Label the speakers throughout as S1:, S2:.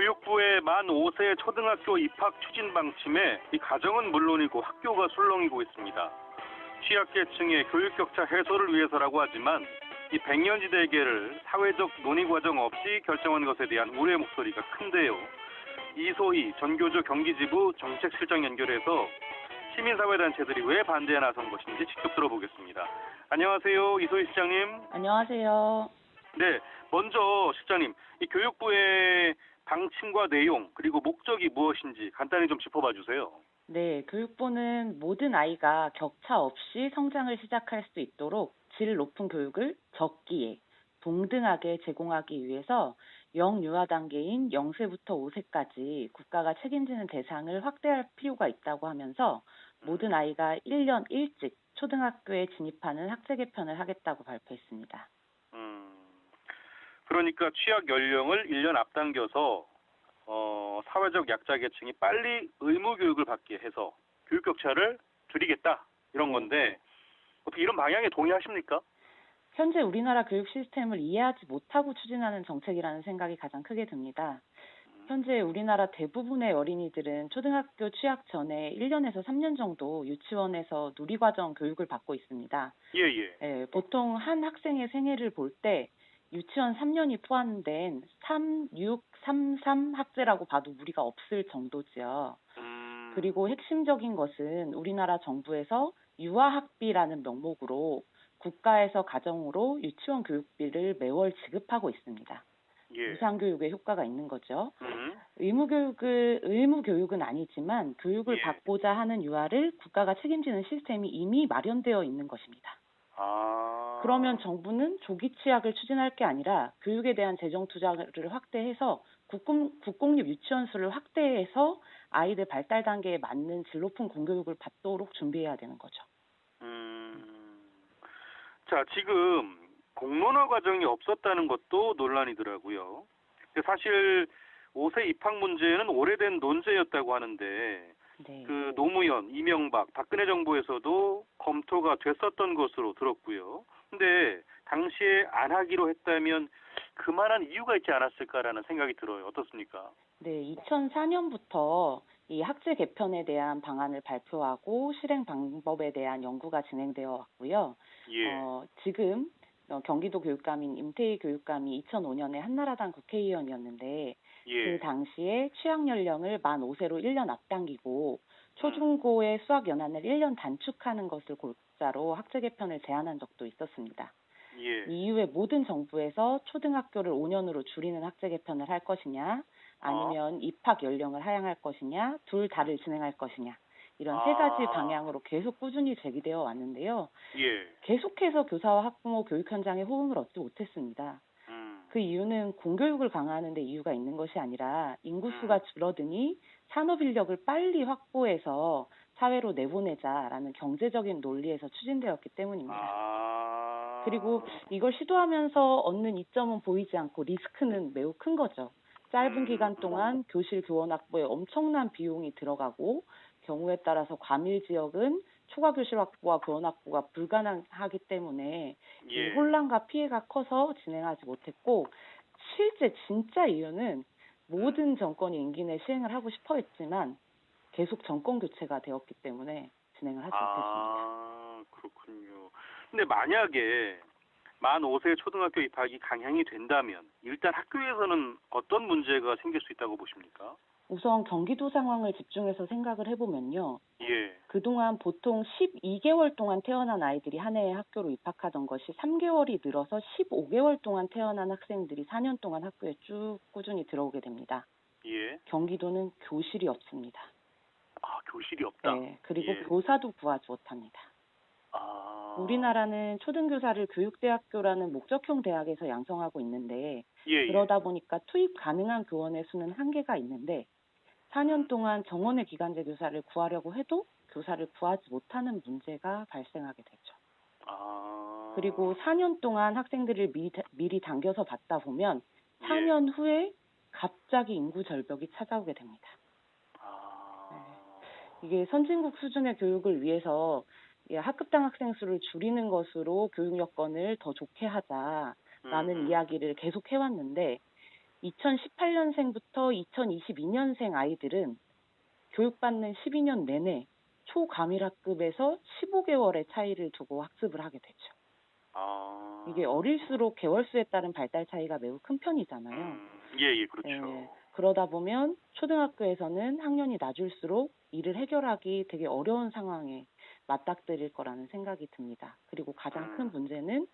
S1: 교육부의 만 5세 초등학교 입학 추진 방침에 이 가정은 물론이고 학교가 술렁이고 있습니다. 취약계층의 교육 격차 해소를 위해서라고 하지만 이 백년지대계를 사회적 논의 과정 없이 결정한 것에 대한 우려의 목소리가 큰데요. 이소희 전교조 경기지부 정책실장 연결해서 시민사회단체들이 왜 반대에 나선 것인지 직접 들어보겠습니다. 안녕하세요, 이소희 실장님.
S2: 안녕하세요.
S1: 네, 먼저 실장님, 이 교육부의 방침과 내용 그리고 목적이 무엇인지 간단히 좀 짚어봐 주세요.
S2: 네, 교육부는 모든 아이가 격차 없이 성장을 시작할 수 있도록 질 높은 교육을 적기에 동등하게 제공하기 위해서 영유아 단계인 0세부터 5세까지 국가가 책임지는 대상을 확대할 필요가 있다고 하면서 모든 아이가 1년 일찍 초등학교에 진입하는 학제 개편을 하겠다고 발표했습니다.
S1: 그러니까 취약 연령을 1년 앞당겨서 사회적 약자 계층이 빨리 의무 교육을 받게 해서 교육 격차를 줄이겠다 이런 건데 어떻게 이런 방향에 동의하십니까?
S2: 현재 우리나라 교육 시스템을 이해하지 못하고 추진하는 정책이라는 생각이 가장 크게 듭니다. 현재 우리나라 대부분의 어린이들은 초등학교 취학 전에 1년에서 3년 정도 유치원에서 누리과정 교육을 받고 있습니다.
S1: 예.
S2: 보통 한 학생의 생애를 볼 때 유치원 3년이 포함된 3, 6, 3, 3 학제라고 봐도 무리가 없을 정도지요. 그리고 핵심적인 것은 우리나라 정부에서 유아학비라는 명목으로 국가에서 가정으로 유치원 교육비를 매월 지급하고 있습니다. 무상교육에 효과가 있는 거죠. 의무 교육은 아니지만 교육을 받고자 하는 유아를 국가가 책임지는 시스템이 이미 마련되어 있는 것입니다. 그러면 정부는 조기 취약을 추진할 게 아니라 교육에 대한 재정 투자를 확대해서 국공립 유치원 수를 확대해서 아이들 발달 단계에 맞는 질 높은 공교육을 받도록 준비해야 되는 거죠.
S1: 자, 지금 공론화 과정이 없었다는 것도 논란이더라고요. 사실 5세 입학 문제는 오래된 논제였다고 하는데 그 노무현, 이명박, 박근혜 정부에서도 검토가 됐었던 것으로 들었고요. 근데 당시에 안 하기로 했다면 그만한 이유가 있지 않았을까라는 생각이 들어요. 어떻습니까?
S2: 네, 2004년부터 이 학제 개편에 대한 방안을 발표하고 실행 방법에 대한 연구가 진행되어 왔고요. 지금 경기도 교육감인 임태희 교육감이 2005년에 한나라당 국회의원이었는데 그 당시에 취학 연령을 만 5세로 1년 앞당기고 초중고의 수학 연한을 1년 단축하는 것을 골자로 학제 개편을 제안한 적도 있었습니다. 이후에 모든 정부에서 초등학교를 5년으로 줄이는 학제 개편을 할 것이냐 아니면 입학 연령을 하향할 것이냐 둘 다를 진행할 것이냐 이런 세 가지 방향으로 계속 꾸준히 제기되어 왔는데요. 계속해서 교사와 학부모 교육 현장의 호응을 얻지 못했습니다. 그 이유는 공교육을 강화하는 데 이유가 있는 것이 아니라 인구수가 줄어드니 산업 인력을 빨리 확보해서 사회로 내보내자라는 경제적인 논리에서 추진되었기 때문입니다. 그리고 이걸 시도하면서 얻는 이점은 보이지 않고 리스크는 매우 큰 거죠. 짧은 기간 동안 교실 교원 확보에 엄청난 비용이 들어가고 경우에 따라서 과밀 지역은 초과 교실 확보와 교원 확보가 불가능하기 때문에 이 혼란과 피해가 커서 진행하지 못했고 실제 진짜 이유는 모든 정권이 임기 내 시행을 하고 싶어 했지만 계속 정권 교체가 되었기 때문에 진행을 하지 못했습니다.
S1: 그렇군요. 근데 만약에 만 5세 초등학교 입학이 강행이 된다면 일단 학교에서는 어떤 문제가 생길 수 있다고 보십니까?
S2: 우선 경기도 상황을 집중해서 생각을 해보면요. 그동안 보통 12개월 동안 태어난 아이들이 한 해에 학교로 입학하던 것이 3개월이 늘어서 15개월 동안 태어난 학생들이 4년 동안 학교에 쭉 꾸준히 들어오게 됩니다. 경기도는 교실이 없습니다.
S1: 교실이 없다?
S2: 네, 그리고 교사도 구하지 못합니다. 우리나라는 초등교사를 교육대학교라는 목적형 대학에서 양성하고 있는데 그러다 보니까 투입 가능한 교원의 수는 한계가 있는데 4년 동안 정원의 기간제 교사를 구하려고 해도 교사를 구하지 못하는 문제가 발생하게 되죠. 그리고 4년 동안 학생들을 미리 당겨서 받다 보면 4년 후에 갑자기 인구 절벽이 찾아오게 됩니다. 이게 선진국 수준의 교육을 위해서 학급당 학생 수를 줄이는 것으로 교육 여건을 더 좋게 하자라는 이야기를 계속 해왔는데 2018년생부터 2022년생 아이들은 교육받는 12년 내내 초과밀학급에서 15개월의 차이를 두고 학습을 하게 되죠. 이게 어릴수록 개월수에 따른 발달 차이가 매우 큰 편이잖아요.
S1: 예, 그렇죠.
S2: 그러다 보면 초등학교에서는 학년이 낮을수록 이를 해결하기 되게 어려운 상황에 맞닥뜨릴 거라는 생각이 듭니다. 그리고 가장 큰 문제는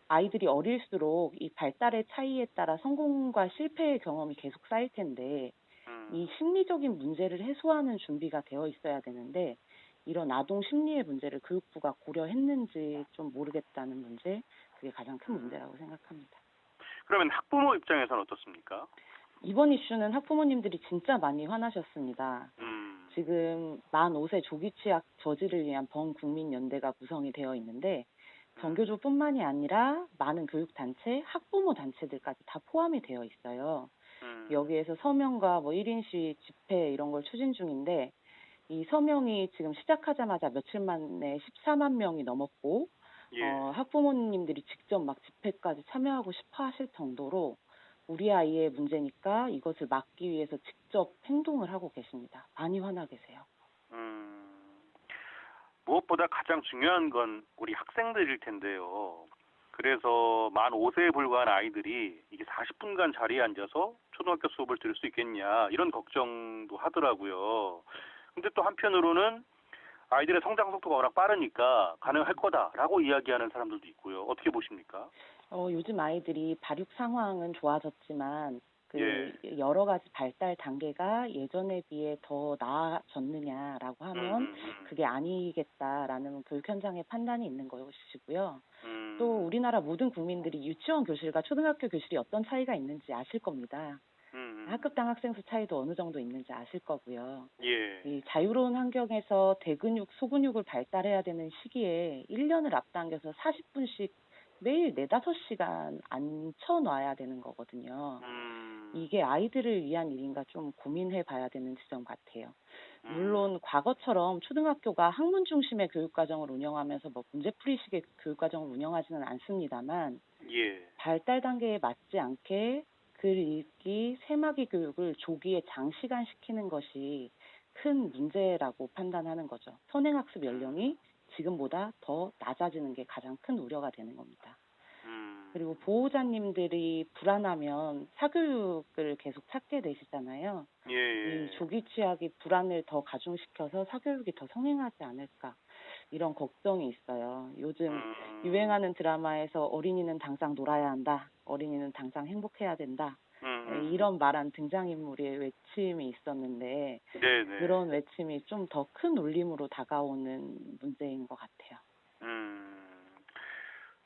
S2: 아이들이 어릴수록 이 발달의 차이에 따라 성공과 실패의 경험이 계속 쌓일 텐데 이 심리적인 문제를 해소하는 준비가 되어 있어야 되는데 이런 아동 심리의 문제를 교육부가 고려했는지 좀 모르겠다는 문제, 그게 가장 큰 문제라고 생각합니다.
S1: 그러면 학부모 입장에서는 어떻습니까?
S2: 이번 이슈는 학부모님들이 진짜 많이 화나셨습니다. 지금 만 5세 조기 취약 저지를 위한 범국민연대가 구성이 되어 있는데 전교조뿐만이 아니라 많은 교육단체, 학부모 단체들까지 다 포함이 되어 있어요. 여기에서 서명과 1인 시위, 집회 이런 걸 추진 중인데 이 서명이 지금 시작하자마자 며칠 만에 14만 명이 넘었고 학부모님들이 직접 막 집회까지 참여하고 싶어 하실 정도로 우리 아이의 문제니까 이것을 막기 위해서 직접 행동을 하고 계십니다. 많이 화나 계세요.
S1: 무엇보다 가장 중요한 건 우리 학생들일 텐데요. 그래서 만 5세에 불과한 아이들이 이게 40분간 자리에 앉아서 초등학교 수업을 들을 수 있겠냐 이런 걱정도 하더라고요. 근데 또 한편으로는 아이들의 성장 속도가 워낙 빠르니까 가능할 거다라고 이야기하는 사람들도 있고요. 어떻게 보십니까?
S2: 요즘 아이들이 발육 상황은 좋아졌지만 여러 가지 발달 단계가 예전에 비해 더 나아졌느냐라고 하면 그게 아니겠다라는 교육 현장의 판단이 있는 것이고요. 또 우리나라 모든 국민들이 유치원 교실과 초등학교 교실이 어떤 차이가 있는지 아실 겁니다. 학급당 학생 수 차이도 어느 정도 있는지 아실 거고요. 이 자유로운 환경에서 대근육, 소근육을 발달해야 되는 시기에 1년을 앞당겨서 40분씩 매일 4-5시간 앉혀놔야 되는 거거든요. 이게 아이들을 위한 일인가 좀 고민해 봐야 되는 지점 같아요. 물론 과거처럼 초등학교가 학문 중심의 교육과정을 운영하면서 문제풀이식의 교육과정을 운영하지는 않습니다만 발달 단계에 맞지 않게 글 읽기, 세마기 교육을 조기에 장시간 시키는 것이 큰 문제라고 판단하는 거죠. 선행학습 연령이 지금보다 더 낮아지는 게 가장 큰 우려가 되는 겁니다. 그리고 보호자님들이 불안하면 사교육을 계속 찾게 되시잖아요. 이 조기 취약이 불안을 더 가중시켜서 사교육이 더 성행하지 않을까 이런 걱정이 있어요. 요즘 유행하는 드라마에서 어린이는 당장 놀아야 한다. 어린이는 당장 행복해야 된다. 이런 말한 등장인물의 외침이 있었는데 그런 외침이 좀 더 큰 울림으로 다가오는 문제인 것 같아요.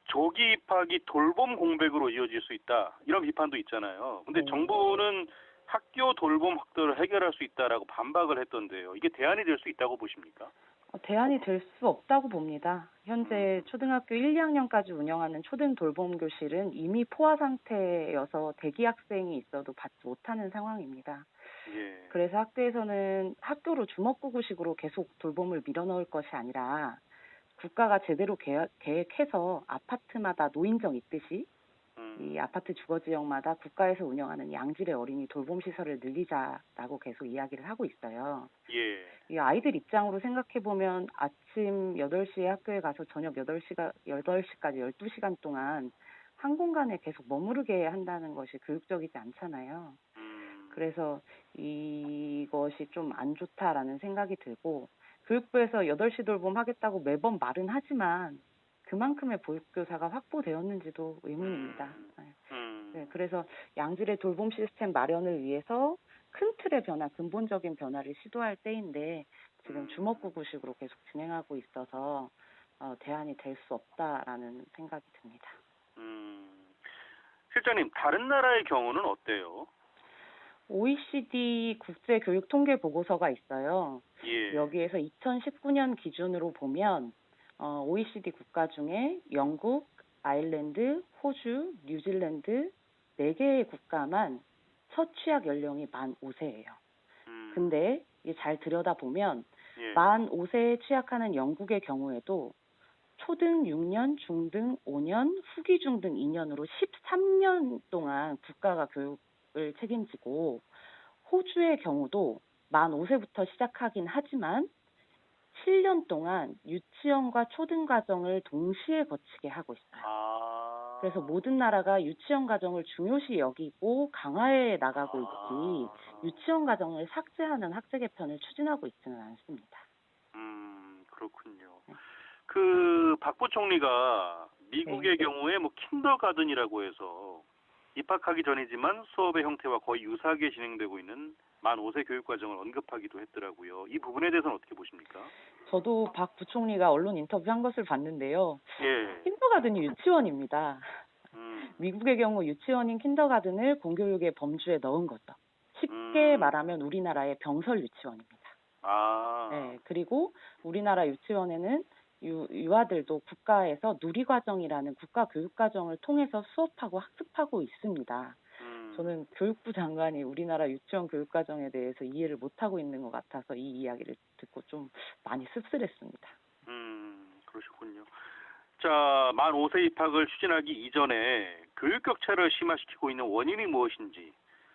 S1: 조기 입학이 돌봄 공백으로 이어질 수 있다. 이런 비판도 있잖아요. 근데 정부는 학교 돌봄 확대를 해결할 수 있다라고 반박을 했던데요. 이게 대안이 될 수 있다고 보십니까?
S2: 대안이 될 수 없다고 봅니다. 현재 초등학교 1, 2학년까지 운영하는 초등 돌봄 교실은 이미 포화 상태여서 대기 학생이 있어도 받지 못하는 상황입니다. 그래서 학교에서는 학교로 주먹구구식으로 계속 돌봄을 밀어넣을 것이 아니라 국가가 제대로 계획해서 아파트마다 노인정 있듯이 이 아파트 주거지역마다 국가에서 운영하는 양질의 어린이 돌봄시설을 늘리자라고 계속 이야기를 하고 있어요. 이 아이들 입장으로 생각해보면 아침 8시에 학교에 가서 저녁 8시까지 12시간 동안 한 공간에 계속 머무르게 한다는 것이 교육적이지 않잖아요. 그래서 이것이 좀 안 좋다라는 생각이 들고 교육부에서 8시 돌봄 하겠다고 매번 말은 하지만 그만큼의 보육교사가 확보되었는지도 의문입니다. 그래서 양질의 돌봄 시스템 마련을 위해서 큰 틀의 변화, 근본적인 변화를 시도할 때인데 지금 주먹구구식으로 계속 진행하고 있어서 대안이 될 수 없다라는 생각이 듭니다.
S1: 실장님, 다른 나라의 경우는 어때요?
S2: OECD 국제교육통계보고서가 있어요. 여기에서 2019년 기준으로 보면 OECD 국가 중에 영국, 아일랜드, 호주, 뉴질랜드 4개의 국가만 첫 취약 연령이 만 5세예요. 근데 이게 잘 들여다보면 만 5세에 취약하는 영국의 경우에도 초등 6년, 중등 5년, 후기 중등 2년으로 13년 동안 국가가 교육 교육을 책임지고 호주의 경우도 만 5세부터 시작하긴 하지만 7년 동안 유치원과 초등과정을 동시에 거치게 하고 있어요. 그래서 모든 나라가 유치원 과정을 중요시 여기고 강화해 나가고 있지 유치원 과정을 삭제하는 학제 개편을 추진하고 있지는 않습니다.
S1: 그렇군요. 그 박 부총리가 미국의 경우에 뭐 킨더가든이라고 해서 입학하기 전이지만 수업의 형태와 거의 유사하게 진행되고 있는 만 5세 교육 과정을 언급하기도 했더라고요. 이 부분에 대해서는 어떻게 보십니까?
S2: 저도 박 부총리가 언론 인터뷰한 것을 봤는데요.
S1: 예.
S2: 킨더가든이 유치원입니다. 미국의 경우 유치원인 킨더가든을 공교육의 범주에 넣은 거죠. 쉽게 말하면 우리나라의 병설 유치원입니다. 네, 그리고 우리나라 유치원에는 유아들도 국가에서 누리과정이라는 국가교육과정을 통해서 수업하고 학습하고 있습니다. 저는 교육부 장관이 우리나라 유치원 교육과정에 대해서 이해를 못하고 있는 것 같아서 이 이야기를 듣고 좀 많이 씁쓸했습니다.
S1: 그러셨군요. 자, 만 5세 입학을 추진하기 이전에 교육 격차를 심화시키고 있는 원인이 무엇인지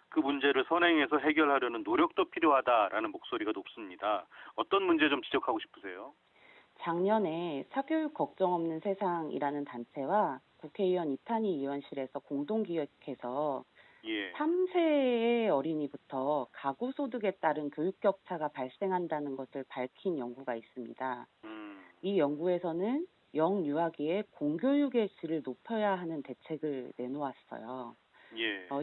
S1: 그 문제를 선행해서 해결하려는 노력도 필요하다라는 목소리가 높습니다. 어떤 문제 좀 지적하고 싶으세요?
S2: 작년에 사교육 걱정 없는 세상이라는 단체와 국회의원 이탄희 의원실에서 공동기획해서 3세의 어린이부터 가구 소득에 따른 교육 격차가 발생한다는 것을 밝힌 연구가 있습니다. 이 연구에서는 영유아기의 공교육의 질을 높여야 하는 대책을 내놓았어요.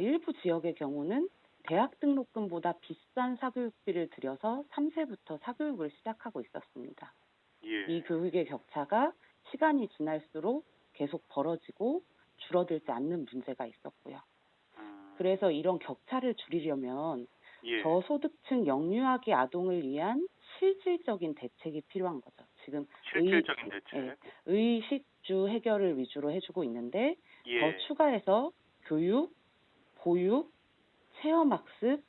S2: 일부 지역의 경우는 대학 등록금보다 비싼 사교육비를 들여서 3세부터 사교육을 시작하고 있었습니다. 이 교육의 격차가 시간이 지날수록 계속 벌어지고 줄어들지 않는 문제가 있었고요. 그래서 이런 격차를 줄이려면 저소득층 영유아기 아동을 위한 실질적인 대책이 필요한 거죠. 지금
S1: 실질적인 대책.
S2: 의식주 해결을 위주로 해주고 있는데 더 추가해서 교육, 보육, 체험학습,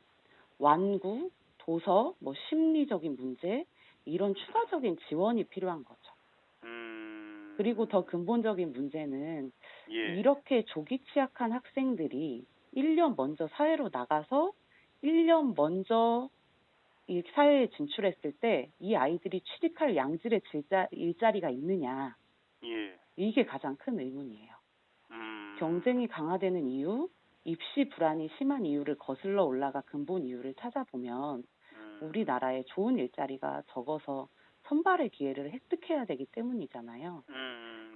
S2: 완구, 도서, 심리적인 문제 이런 추가적인 지원이 필요한 거죠. 그리고 더 근본적인 문제는 이렇게 조기 취약한 학생들이 1년 먼저 사회로 나가서 1년 먼저 이 사회에 진출했을 때 이 아이들이 취직할 양질의 일자리가 있느냐. 이게 가장 큰 의문이에요. 경쟁이 강화되는 이유, 입시 불안이 심한 이유를 거슬러 올라가 근본 이유를 찾아보면 우리나라에 좋은 일자리가 적어서 선발의 기회를 획득해야 되기 때문이잖아요.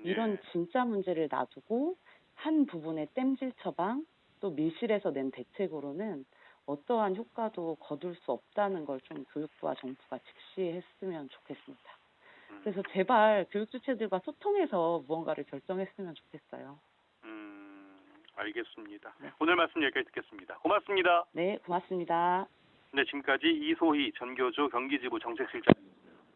S2: 이런 진짜 문제를 놔두고 한 부분의 땜질 처방 또 밀실에서 낸 대책으로는 어떠한 효과도 거둘 수 없다는 걸 좀 교육부와 정부가 직시했으면 좋겠습니다. 그래서 제발 교육 주체들과 소통해서 무언가를 결정했으면 좋겠어요.
S1: 알겠습니다. 오늘 말씀 여기까지 듣겠습니다. 고맙습니다.
S2: 네, 고맙습니다.
S1: 네, 지금까지 이소희 전교조 경기지부 정책실장